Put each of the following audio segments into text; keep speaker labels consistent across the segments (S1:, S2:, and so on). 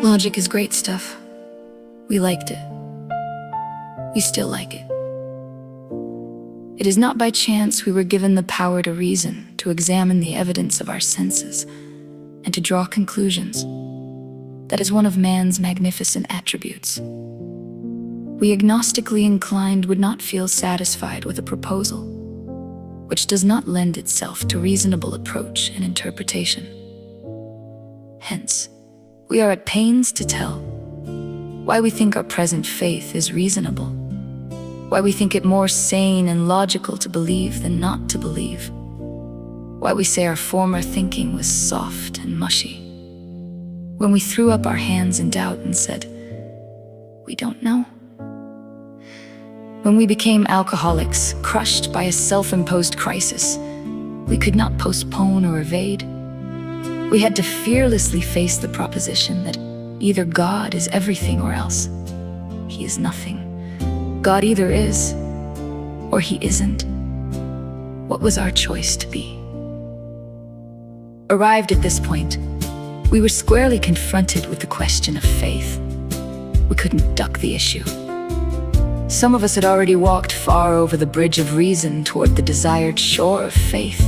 S1: Logic is great stuff. We liked it. We still like it. It is not by chance we were given the power to reason, to examine the evidence of our senses, and to draw conclusions. That is one of man's magnificent attributes. We agnostically inclined would not feel satisfied with a proposal which does not lend itself to reasonable approach and interpretation. Hence, we are at pains to tell why we think our present faith is reasonable, why we think it more sane and logical to believe than not to believe, why we say our former thinking was soft and mushy, when we threw up our hands in doubt and said, "We don't know." When we became alcoholics, crushed by a self-imposed crisis, we could not postpone or evade. We had to fearlessly face the proposition that either God is everything or else He is nothing. God either is or He isn't. What was our choice to be? Arrived at this point, we were squarely confronted with the question of faith. We couldn't duck the issue. Some of us had already walked far over the bridge of reason toward the desired shore of faith.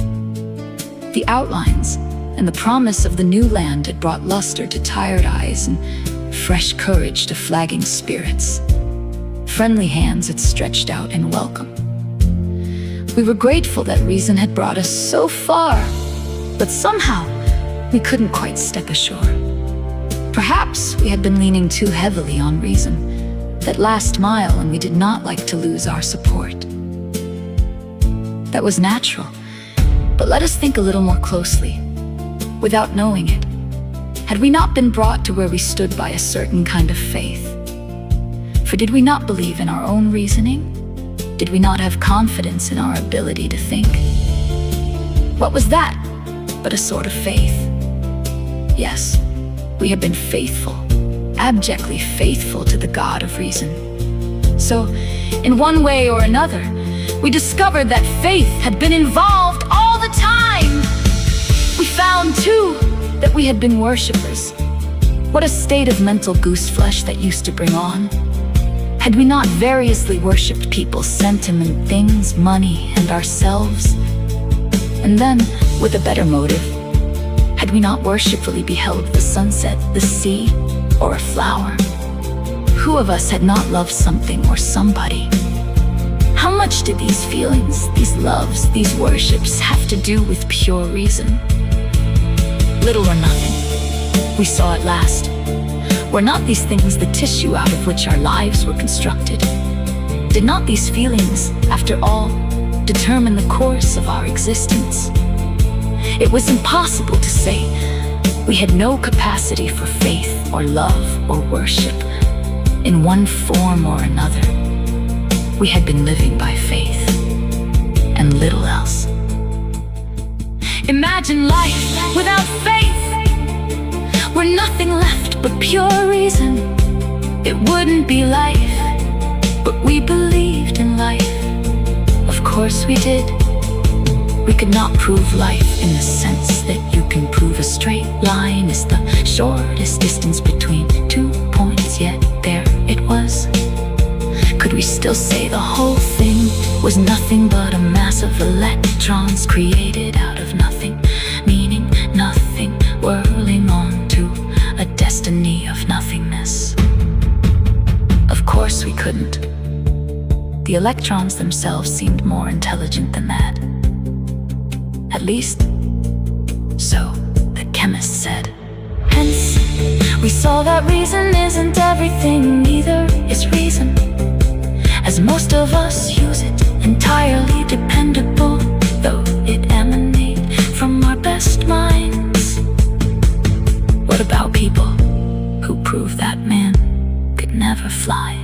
S1: The outlines and the promise of the new land had brought luster to tired eyes and fresh courage to flagging spirits. Friendly hands had stretched out in welcome. We were grateful that reason had brought us so far, but somehow we couldn't quite step ashore. Perhaps we had been leaning too heavily on reason, that last mile, and we did not like to lose our support. That was natural, but let us think a little more closely. Without knowing it, had we not been brought to where we stood by a certain kind of faith? For did we not believe in our own reasoning? Did we not have confidence in our ability to think? What was that but a sort of faith? Yes, we had been faithful, abjectly faithful to the God of reason. So, in one way or another, we discovered that faith had been involved all the time. We found, too, that we had been worshippers. What a state of mental gooseflesh that used to bring on. Had we not variously worshipped people, sentiment, things, money, and ourselves? And then, with a better motive, had we not worshipfully beheld the sunset, the sea, or a flower? Who of us had not loved something or somebody? How much did these feelings, these loves, these worships have to do with pure reason? Little or nothing. We saw at last. Were not these things the tissue out of which our lives were constructed? Did not these feelings, after all, determine the course of our existence? It was impossible to say we had no capacity for faith or love or worship in one form or another. We had been living by faith and little else. Imagine life without faith, where nothing left but pure reason. It wouldn't be life, but we believed in life. Of course we did. We could not prove life in the sense that you can prove a straight line is the shortest distance between 2 points, yet there it was. Could we still say the whole thing was nothing but a mass of electrons created out of nothing, meaning nothing, whirling on to a destiny of nothingness? Of course we couldn't. The electrons themselves seemed more intelligent than that. At least, so the chemist said. Hence, we saw that reason isn't everything, neither is reason, as most of us use it, entirely dependable, though it emanate from our best minds. What about people who prove that man could never fly?